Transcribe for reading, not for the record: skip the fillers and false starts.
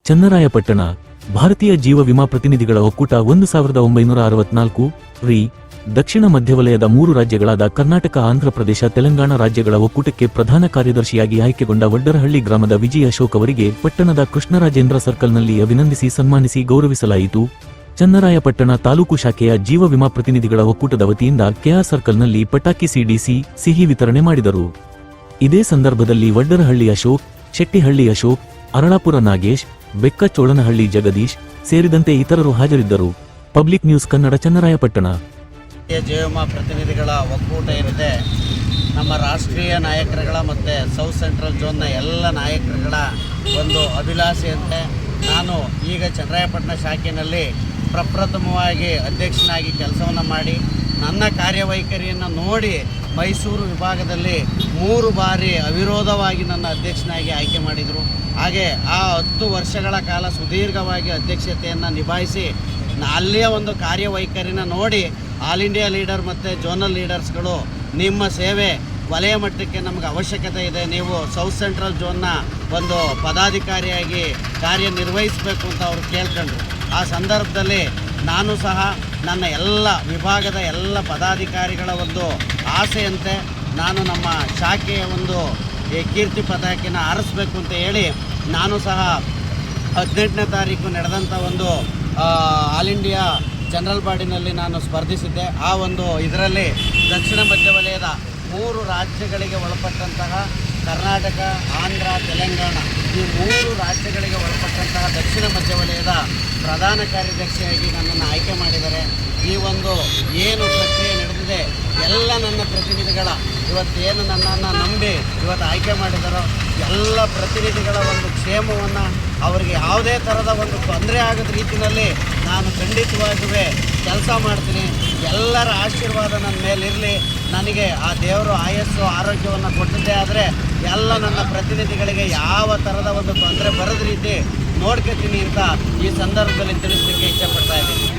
ಚನ್ನರಾಯಪಟ್ಟಣ ಭಾರತೀಯ ಜೀವ ವಿಮಾ ಪ್ರತಿನಿಧಿಗಳ ಒಕ್ಕೂಟ 1964 ರಿ ದಕ್ಷಿಣ ಮಧ್ಯವಲಯದ 3 ರಾಜ್ಯಗಳಾದ ಕರ್ನಾಟಕ, ಆಂಧ್ರಪ್ರದೇಶ, ತೆಲಂಗಾಣ ರಾಜ್ಯಗಳ ಒಕ್ಕೂಟಕ್ಕೆ ಪ್ರಧಾನ ಕಾರ್ಯದರ್ಶಿಯಾಗಿ ಆಯ್ಕೆಗೊಂಡ ವಡ್ಡರಹಳ್ಳಿ ಗ್ರಾಮದ ವಿಜಯ ಅಶೋಕ್ ಅವರಿಗೆ ಪಟ್ಟಣದ ಕೃಷ್ಣರಾಜೇಂದ್ರ ಸರ್ಕಲ್ನಲ್ಲಿ ಅಭಿನಂದಿಸಿ ಸನ್ಮಾನಿಸಿ ಗೌರವಿಸಲಾಯಿತು. ಚನ್ನರಾಯಪಟ್ಟಣ ತಾಲೂಕು ಶಾಖೆಯ ಜೀವ ವಿಮಾ ಪ್ರತಿನಿಧಿಗಳ ಒಕ್ಕೂಟದ ವತಿಯಿಂದ ಕೆಆರ್ ಸರ್ಕಲ್ನಲ್ಲಿ ಪಟಾಕಿ ಸಿಡಿಸಿ ಸಿಹಿ ವಿತರಣೆ ಮಾಡಿದರು. ಇದೇ ಸಂದರ್ಭದಲ್ಲಿ ವಡ್ಡರಹಳ್ಳಿ ಅಶೋಕ್, ಶೆಟ್ಟಿಹಳ್ಳಿ ಅಶೋಕ್, ಅರಳಾಪುರ ನಾಗೇಶ್, ಬೆಕ್ಕಚೋಳನಹಳ್ಳಿ ಜಗದೀಶ್ ಸೇರಿದಂತೆ ಇತರರು ಹಾಜರಿದ್ದರು. Public news Kannada, Channarayapatna. ಜೀವ ವಿಮಾ ಪ್ರತಿನಿಧಿಗಳ ಒಕ್ಕೂಟ ಏನಿದೆ, ನಮ್ಮ ರಾಷ್ಟ್ರೀಯ ನಾಯಕರುಗಳ ಮತ್ತು ಸೌತ್ ಸೆಂಟ್ರಲ್ ಝೋನ್ನ ಎಲ್ಲ ನಾಯಕರುಗಳ ಒಂದು ಅಭಿಲಾಷೆಯಂತೆ ನಾನು ಈಗ ಚನ್ನರಾಯಪಟ್ಟಣ ಶಾಖೆಯಲ್ಲಿ ಪ್ರಪ್ರಥಮವಾಗಿ ಅಧ್ಯಕ್ಷನಾಗಿ ಕೆಲಸವನ್ನು ಮಾಡಿ ನನ್ನ ಕಾರ್ಯವೈಖರಿಯನ್ನು ನೋಡಿ ಮೈಸೂರು ವಿಭಾಗದಲ್ಲಿ 3 ಬಾರಿ ಅವಿರೋಧವಾಗಿ ನನ್ನ ಅಧ್ಯಕ್ಷನಾಗಿ ಆಯ್ಕೆ ಮಾಡಿದರು. ಹಾಗೆ ಆ 10 ವರ್ಷಗಳ ಕಾಲ ಸುದೀರ್ಘವಾಗಿ ಅಧ್ಯಕ್ಷತೆಯನ್ನು ನಿಭಾಯಿಸಿ ಅಲ್ಲಿಯ ಒಂದು ಕಾರ್ಯವೈಖರಿನ ನೋಡಿ ಆಲ್ ಇಂಡಿಯಾ ಲೀಡರ್ ಮತ್ತು ಝೋನಲ್ ಲೀಡರ್ಸ್ಗಳು ನಿಮ್ಮ ಸೇವೆ ವಲಯ ಮಟ್ಟಕ್ಕೆ ನಮಗೆ ಅವಶ್ಯಕತೆ ಇದೆ, ನೀವು ಸೌತ್ ಸೆಂಟ್ರಲ್ ಝೋನ್ನ ಒಂದು ಪದಾಧಿಕಾರಿಯಾಗಿ ಕಾರ್ಯನಿರ್ವಹಿಸಬೇಕು ಅಂತ ಅವರು ಕೇಳ್ಕೊಂಡ್ರು. ಆ ಸಂದರ್ಭದಲ್ಲಿ ನಾನು ಸಹ ನನ್ನ ಎಲ್ಲ ವಿಭಾಗದ ಎಲ್ಲ ಪದಾಧಿಕಾರಿಗಳ ಒಂದು ಆಸೆಯಂತೆ ನಾನು ನಮ್ಮ ಶಾಖೆಯ ಒಂದು ಕೀರ್ತಿ ಪತಾಕೆನ ಆರಿಸಬೇಕು ಅಂತ ಹೇಳಿ ನಾನು ಸಹ 18ನೇ ತಾರೀಕು ನಡೆದಂಥ ಒಂದು ಆಲ್ ಇಂಡಿಯಾ ಜನರಲ್ ಬಾಡಿನಲ್ಲಿ ನಾನು ಸ್ಪರ್ಧಿಸಿದ್ದೆ. ಆ ಒಂದು ಇದರಲ್ಲಿ ದಕ್ಷಿಣ ಮಧ್ಯ ವಲಯದ 3 ರಾಜ್ಯಗಳಿಗೆ ಒಳಪಟ್ಟಂತಹ ಕರ್ನಾಟಕ, ಆಂಧ್ರ, ತೆಲಂಗಾಣ ಈ 3 ರಾಜ್ಯಗಳಿಗೆ ಒಳಪಟ್ಟಂತಹ ದಕ್ಷಿಣ ಮಧ್ಯ ವಲಯದ ಪ್ರಧಾನ ಕಾರ್ಯದರ್ಶಿಯಾಗಿ ನನ್ನನ್ನು ಆಯ್ಕೆ ಮಾಡಿದ್ದಾರೆ. ಈ ಒಂದು ಏನು ಪ್ರಕ್ರಿಯೆ ನಡೆದಿದೆ ಎಲ್ಲ ನನ್ನ ಪ್ರತಿನಿಧಿಗಳ ಇವತ್ತೇನು ನನ್ನನ್ನು ನಂಬಿ ಇವತ್ತು ಆಯ್ಕೆ ಮಾಡಿದಾರೋ ಎಲ್ಲ ಪ್ರತಿನಿಧಿಗಳ ಒಂದು ಕ್ಷೇಮವನ್ನು ಅವರಿಗೆ ಯಾವುದೇ ಥರದ ಒಂದು ತೊಂದರೆ ಆಗದ ರೀತಿಯಲ್ಲಿ ನಾನು ಖಂಡಿತವಾಗಿಯೂ ಕೆಲಸ ಮಾಡ್ತೀನಿ. ಎಲ್ಲರ ಆಶೀರ್ವಾದ ನನ್ನ ಮೇಲಿರಲಿ. ನನಗೆ ಆ ದೇವರು ಆಯಸ್ಸು ಆರೋಗ್ಯವನ್ನು ಕೊಟ್ಟಿದ್ದೇ ಆದರೆ ಎಲ್ಲ ನನ್ನ ಪ್ರತಿನಿಧಿಗಳಿಗೆ ಯಾವ ಥರದ ಒಂದು ತೊಂದರೆ ಬರದ ರೀತಿ ನೋಡ್ಕೊತೀನಿ ಅಂತ ಈ ಸಂದರ್ಭದಲ್ಲಿ ತಿಳಿಸಲಿಕ್ಕೆ ಇಷ್ಟಪಡ್ತಾ ಇದ್ದೀನಿ.